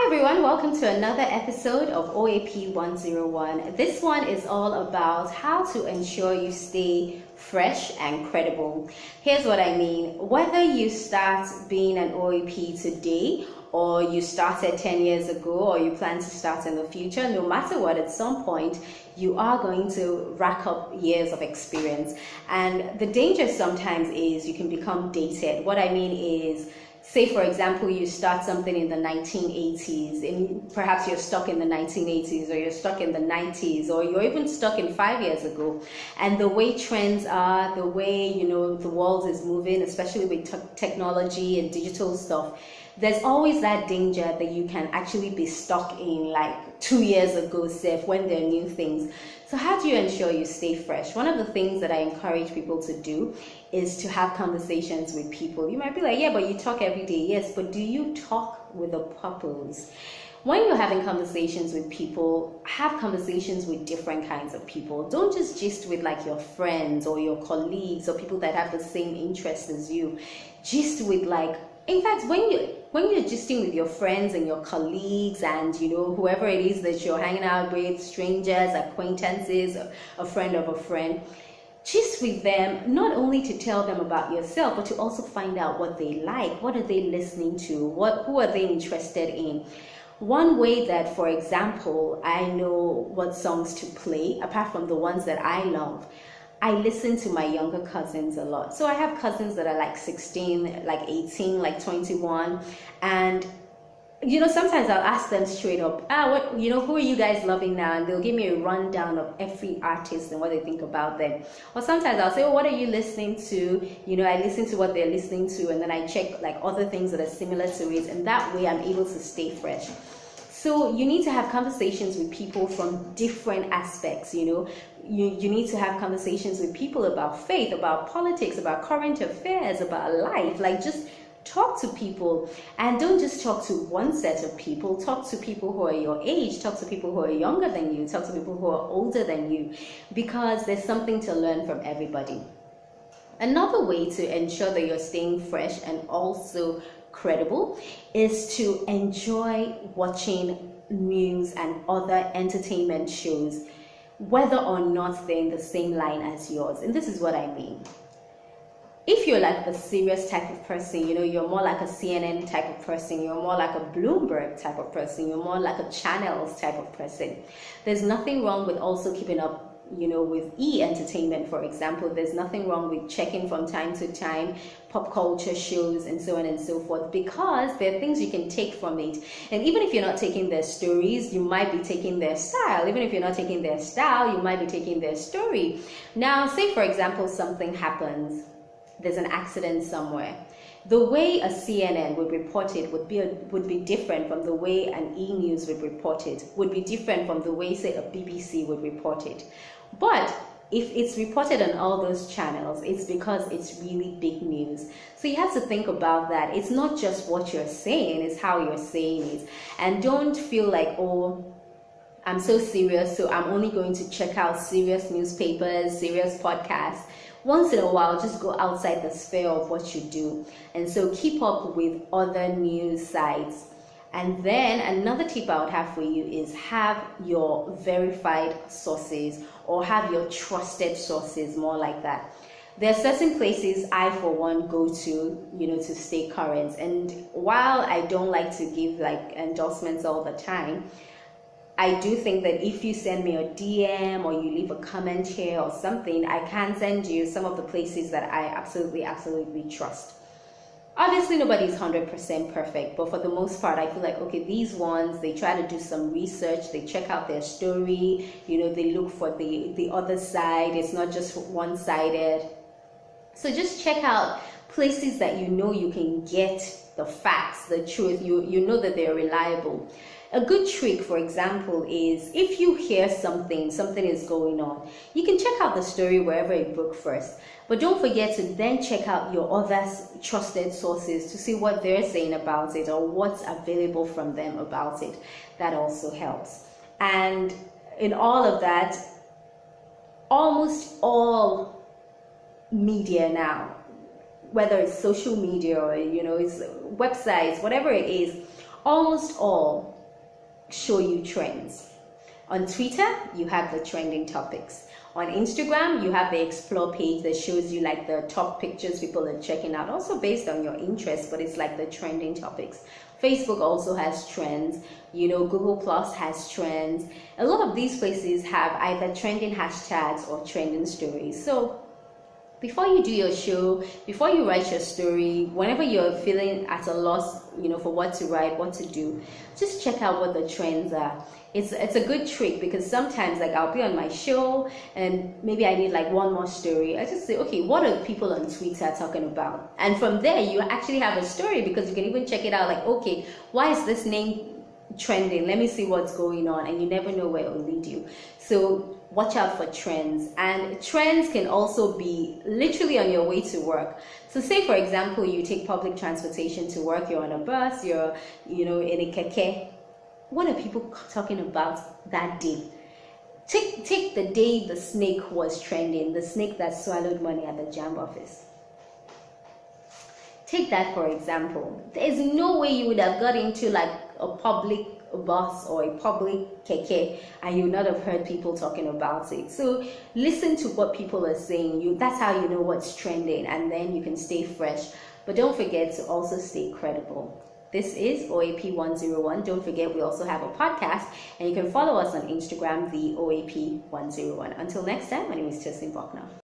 Everyone, welcome to another episode of OAP 101. This one is all about how to ensure you stay fresh and credible. Here's what I mean. Whether you start being an OAP today or you started 10 years ago or you plan to start in the future, no matter what, at some point you are going to rack up years of experience. And the danger sometimes is you can become dated. What I mean is, say, for example, you start something in the 1980s and perhaps you're stuck in the 1980s or you're stuck in the 90s or you're even stuck in 5 years ago. And the way trends are, the way, the world is moving, especially with technology and digital stuff, there's always that danger that you can actually be stuck in like 2 years ago, Seth, when there are new things. So how do you ensure you stay fresh? One of the things that I encourage people to do is to have conversations with people. You might be like, yeah, but you talk every day. Yes, but do you talk with a purpose? When you're having conversations with people, have conversations with different kinds of people. Don't just gist with like your friends or your colleagues or people that have the same interests as you. Gist with like, in fact, when you're gisting with your friends and your colleagues and whoever it is that you're hanging out with, strangers, acquaintances, a friend of a friend, gist with them not only to tell them about yourself, but to also find out what they like, what are they listening to, who are they interested in. One way that, for example, I know what songs to play, apart from the ones that I love, I listen to my younger cousins a lot. So I have cousins that are like 16, like 18, like 21. And, sometimes I'll ask them straight up, who are you guys loving now? And they'll give me a rundown of every artist and what they think about them. Or sometimes I'll say, what are you listening to? I listen to what they're listening to. And then I check like other things that are similar to it. And that way I'm able to stay fresh. So you need to have conversations with people from different aspects, You need to have conversations with people about faith, about politics, about current affairs, about life. Like, just talk to people, and don't just talk to one set of people. Talk to people who are your age, talk to people who are younger than you, talk to people who are older than you, because there's something to learn from everybody. Another way to ensure that you're staying fresh and also credible is to enjoy watching news and other entertainment shows, whether or not they're in the same line as yours. And this is what I mean. If you're like a serious type of person, you're more like a CNN type of person, you're more like a Bloomberg type of person, you're more like a Channels type of person, there's nothing wrong with also keeping up with entertainment, for example. There's nothing wrong with checking from time to time pop culture shows and so on and so forth, because there are things you can take from it. And even if you're not taking their stories, you might be taking their style. Even if you're not taking their style, you might be taking their story. Now, say for example, something happens, there's an accident somewhere. The way a CNN would report it would be different from the way an E-News would report it, would be different from the way, say, a BBC would report it. But if it's reported on all those channels, it's because it's really big news. So you have to think about that. It's not just what you're saying, it's how you're saying it. And don't feel like, oh, I'm so serious, so I'm only going to check out serious newspapers, serious podcasts. Once in a while, just go outside the sphere of what you do. And so keep up with other news sites. And then another tip I would have for you is have your verified sources, or have your trusted sources, more like that. There are certain places I, for one, go to, to stay current. And while I don't like to give like endorsements all the time, I do think that if you send me a DM or you leave a comment here or something, I can send you some of the places that I absolutely trust. Obviously, nobody's 100% perfect, but for the most part, I feel like, okay, these ones, they try to do some research, they check out their story, they look for the other side. It's not just one-sided. So just check out places that you can get the facts, the truth. You know that they're reliable. A good trick, for example, is if you hear something is going on, you can check out the story wherever it broke first. But don't forget to then check out your other trusted sources to see what they're saying about it or what's available from them about it. That also helps. And in all of that, almost all media now, whether it's social media or it's websites, whatever it is, almost all show you trends. On Twitter, you have the trending topics. On Instagram, you have the explore page that shows you like the top pictures people are checking out, also based on your interest, but it's like the trending topics. Facebook also has trends. Google Plus has trends. A lot of these places have either trending hashtags or trending stories. So before you do your show, before you write your story, whenever you're feeling at a loss, for what to write, what to do, just check out what the trends are. It's a good trick, because sometimes like I'll be on my show and maybe I need like one more story. I just say, okay, what are people on Twitter talking about? And from there you actually have a story, because you can even check it out like, okay, why is this name trending? Let me see what's going on. And you never know where it will lead you. So watch out for trends. And trends can also be literally on your way to work. So say for example, you take public transportation to work, you're on a bus, you're in a keke. What are people talking about that day? Take the day the snake was trending, the snake that swallowed money at the JAMB office. Take that for example. There's no way you would have got into like a public bus or a public keke and you would not have heard people talking about it. So listen to what people are saying. That's how you know what's trending, and then you can stay fresh. But don't forget to also stay credible. This is OAP 101. Don't forget, we also have a podcast, and you can follow us on Instagram, the OAP 101. Until next time, my name is Tessin Buckner.